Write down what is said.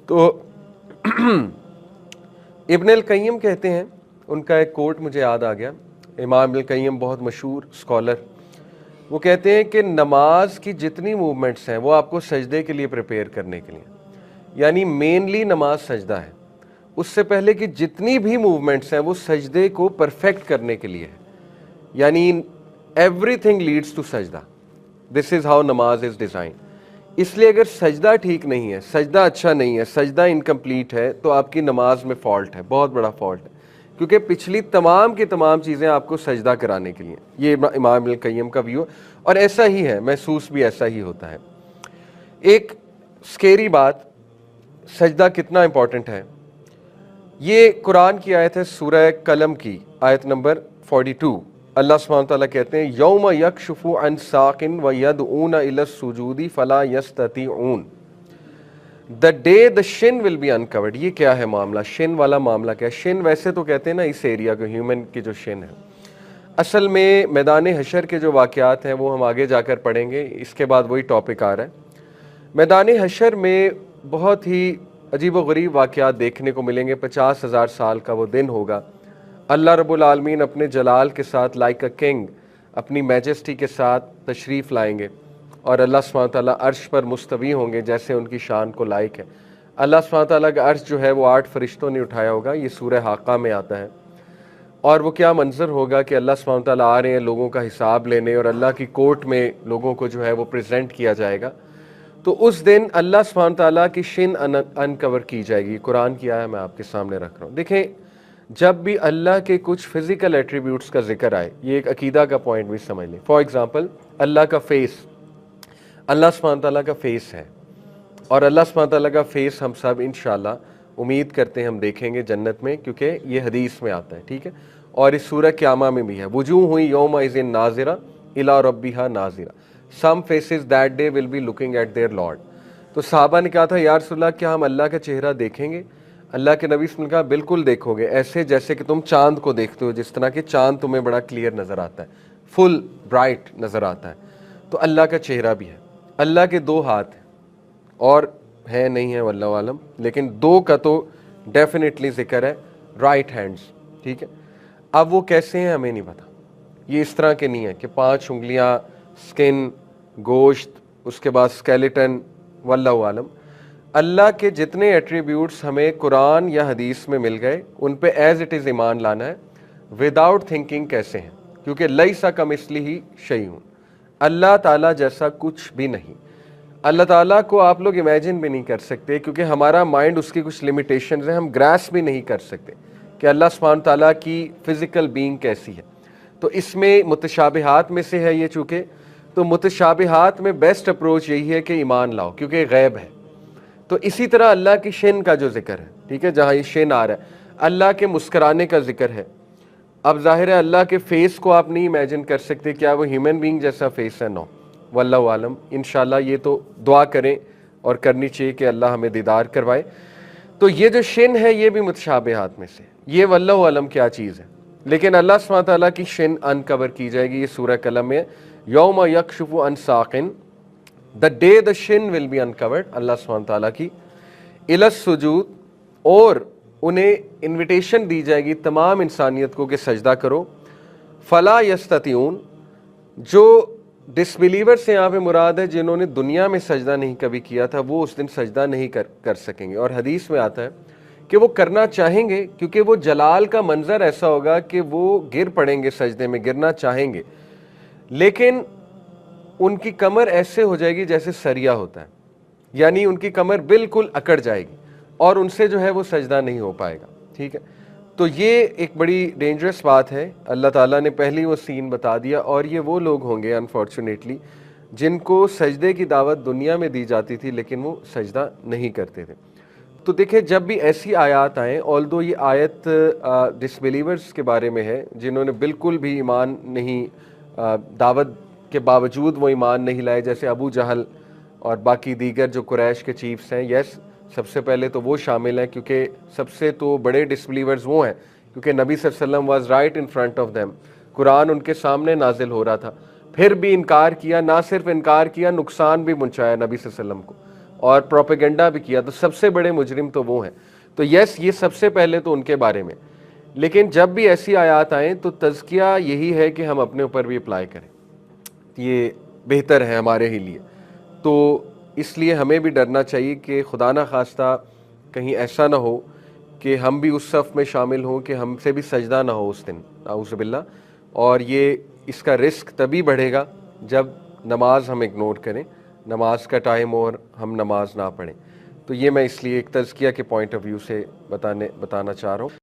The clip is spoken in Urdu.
تو ابن القیم کہتے ہیں، ان کا ایک کوٹ مجھے یاد آ گیا، امام ابن القیم بہت مشہور اسکالر، وہ کہتے ہیں کہ نماز کی جتنی موومنٹس ہیں وہ آپ کو سجدے کے لیے پریپیئر کرنے کے لیے، یعنی مینلی نماز سجدہ ہے، اس سے پہلے کی جتنی بھی موومنٹس ہیں وہ سجدے کو پرفیکٹ کرنے کے لیے ہے، یعنی ایوری تھنگ لیڈس ٹو سجدہ، دس از ہاؤ نماز از ڈیزائن۔ اس لیے اگر سجدہ ٹھیک نہیں ہے، سجدہ اچھا نہیں ہے، سجدہ انکمپلیٹ ہے، تو آپ کی نماز میں فالٹ ہے، بہت بڑا فالٹ ہے، کیونکہ پچھلی تمام کی تمام چیزیں آپ کو سجدہ کرانے کے لیے۔ یہ امام ابن القیم کا ویو، اور ایسا ہی ہے، محسوس بھی ایسا ہی ہوتا ہے۔ ایک سکیری بات، سجدہ کتنا امپورٹنٹ ہے، یہ قرآن کی آیت ہے سورہ قلم کی آیت نمبر 42۔ اللہ سبحانہ وتعالیٰ کہتے ہیں یوم یکشف عن ساق ویدعون الی السجود فلا یستطیعون، the day the shin will be uncovered۔ یہ کیا ہے معاملہ، شن والا معاملہ کیا ہے؟ شن ویسے تو کہتے ہیں نا اس ایریا کو، ہیومن کی جو شن ہے، اصل میں میدان حشر کے جو واقعات ہیں وہ ہم آگے جا کر پڑھیں گے، اس کے بعد وہی ٹاپک آ رہا ہے۔ میدان حشر میں بہت ہی عجیب و غریب واقعات دیکھنے کو ملیں گے۔ 50,000 سال کا وہ دن ہوگا، اللہ رب العالمین اپنے جلال کے ساتھ لائک اے کنگ، اپنی میجسٹی کے ساتھ تشریف لائیں گے، اور اللہ سبحانہ تعالیٰ عرش پر مستوی ہوں گے جیسے ان کی شان کو لائق ہے۔ اللہ سبحانہ تعالیٰ کا عرش جو ہے وہ 8 فرشتوں نے اٹھایا ہوگا، یہ سورہ حاقہ میں آتا ہے، اور وہ کیا منظر ہوگا کہ اللہ سبحانہ تعالیٰ آ رہے ہیں لوگوں کا حساب لینے، اور اللہ کی کورٹ میں لوگوں کو جو ہے وہ پریزنٹ کیا جائے گا۔ تو اس دن اللہ سبحانہ تعالیٰ کی شن انکور کی جائے گی۔ قرآن کی آیا میں آپ کے سامنے رکھ رہا ہوں۔ دیکھیں، جب بھی اللہ کے کچھ فزیکل ایٹریبیوٹس کا ذکر آئے، یہ ایک عقیدہ کا پوائنٹ بھی سمجھ لیں۔ فار ایگزامپل اللہ کا فیس، اللہ سبحانہ تعالیٰ کا فیس ہے، اور اللہ سبحانہ تعالیٰ کا فیس ہم سب انشاءاللہ امید کرتے ہیں ہم دیکھیں گے جنت میں، کیونکہ یہ حدیث میں آتا ہے، ٹھیک ہے، اور اس سورہ قیامہ میں بھی ہے، وجوہ ہوئی یومئذ ناظرہ الی ربہا ناظرہ، some faces that day will be looking at their lord. تو صحابہ نے کہا تھا یا رسول اللہ کیا ہم اللہ کا چہرہ دیکھیں گے؟ اللہ کے نبی صلی اللہ علیہ وسلم نے کہا بالکل دیکھو گے، ایسے جیسے کہ تم چاند کو دیکھتے ہو، جس طرح کہ چاند تمہیں بڑا کلیئر نظر آتا ہے، فل برائٹ نظر آتا ہے، تو اللہ کا چہرہ بھی ہے۔ اللہ کے 2 ہاتھ ہیں، اور ہے نہیں ہے واللہ عالم، لیکن 2 کا تو ڈیفینیٹلی ذکر ہے، رائٹ ہینڈز، ٹھیک ہے۔ اب وہ کیسے ہیں ہمیں نہیں پتا، یہ اس طرح کے نہیں ہے کہ 5 انگلیاں، سکن، گوشت، اس کے بعد سکیلیٹن، واللہ عالم۔ اللہ کے جتنے ایٹریبیوٹس ہمیں قرآن یا حدیث میں مل گئے ان پہ ایز اٹ از ایمان لانا ہے، وداؤٹ تھنکنگ کیسے ہیں، کیونکہ لیس کمثلہ شیء، اللہ تعالیٰ جیسا کچھ بھی نہیں۔ اللہ تعالیٰ کو آپ لوگ امیجن بھی نہیں کر سکتے، کیونکہ ہمارا مائنڈ اس کی کچھ لمیٹیشنز ہیں، ہم گراس بھی نہیں کر سکتے کہ اللہ سبحانہ تعالیٰ کی فزیکل بینگ کیسی ہے۔ تو اس میں متشابہات میں سے ہے یہ، چونکہ تو متشابہات میں بیسٹ اپروچ یہی ہے کہ ایمان لاؤ، کیونکہ غیب ہے۔ تو اسی طرح اللہ کی شن کا جو ذکر ہے، ٹھیک ہے، جہاں یہ شن آ رہا ہے، اللہ کے مسکرانے کا ذکر ہے۔ اب ظاہر ہے اللہ کے فیس کو آپ نہیں امیجن کر سکتے، کیا وہ ہیومن بینگ جیسا فیس ہے؟ نو، واللہ عالم۔ انشاءاللہ یہ تو دعا کریں اور کرنی چاہیے کہ اللہ ہمیں دیدار کروائے۔ تو یہ جو شن ہے یہ بھی متشابہات میں سے، یہ واللہ عالم کیا چیز ہے، لیکن اللہ سبحانہ تعالیٰ کی شن انکور کی جائے گی، یہ سورہ قلم میں یوم یکشف عن ساق، the day the shin will be uncovered، اللہ سبحانہ تعالیٰ کی الی السجود، اور انہیں انویٹیشن دی جائے گی تمام انسانیت کو کہ سجدہ کرو، فلا یستطیعون، جو ڈس بلیور سے یہاں پہ مراد ہے جنہوں نے دنیا میں سجدہ نہیں کبھی کیا تھا، وہ اس دن سجدہ نہیں کر سکیں گے، اور حدیث میں آتا ہے کہ وہ کرنا چاہیں گے، کیونکہ وہ جلال کا منظر ایسا ہوگا کہ وہ گر پڑیں گے سجدے میں، گرنا چاہیں گے، لیکن ان کی کمر ایسے ہو جائے گی جیسے سریا ہوتا ہے، یعنی ان کی کمر بالکل اکڑ جائے گی، اور ان سے جو ہے وہ سجدہ نہیں ہو پائے گا، ٹھیک ہے۔ تو یہ ایک بڑی ڈینجرس بات ہے، اللہ تعالیٰ نے پہلی وہ سین بتا دیا، اور یہ وہ لوگ ہوں گے انفارچونیٹلی جن کو سجدے کی دعوت دنیا میں دی جاتی تھی لیکن وہ سجدہ نہیں کرتے تھے۔ تو دیکھیں جب بھی ایسی آیات آئیں، آلدو یہ آیت ڈس بلیورز کے بارے میں ہے جنہوں نے بالکل بھی ایمان نہیں، دعوت کے باوجود وہ ایمان نہیں لائے، جیسے ابو جہل اور باقی دیگر جو قریش کے چیفز ہیں، یس سب سے پہلے تو وہ شامل ہیں، کیونکہ سب سے تو بڑے ڈس بلیورز وہ ہیں، کیونکہ نبی صلی اللہ علیہ وسلم was right in front of them, Quran ان کے سامنے نازل ہو رہا تھا، پھر بھی انکار کیا، نہ صرف انکار کیا، نقصان بھی پہنچایا نبی صلی اللہ علیہ وسلم کو، اور پروپیگنڈا بھی کیا، تو سب سے بڑے مجرم تو وہ ہیں. تو یس، یہ سب سے پہلے تو ان کے بارے میں. لیکن جب بھی ایسی آیات آئیں تو تزکیہ یہی ہے کہ ہم اپنے اوپر بھی اپلائی کریں، یہ بہتر ہے ہمارے ہی لیے. تو اس لیے ہمیں بھی ڈرنا چاہیے کہ خدا نہ خواستہ کہیں ایسا نہ ہو کہ ہم بھی اس صف میں شامل ہوں کہ ہم سے بھی سجدہ نہ ہو اس دن، اعوذ باللہ. اور یہ اس کا رسک تبھی بڑھے گا جب نماز ہم اگنور کریں، نماز کا ٹائم اور ہم نماز نہ پڑھیں. تو یہ میں اس لیے ایک تزکیہ کے پوائنٹ آف ویو سے بتانا چاہ رہا ہوں.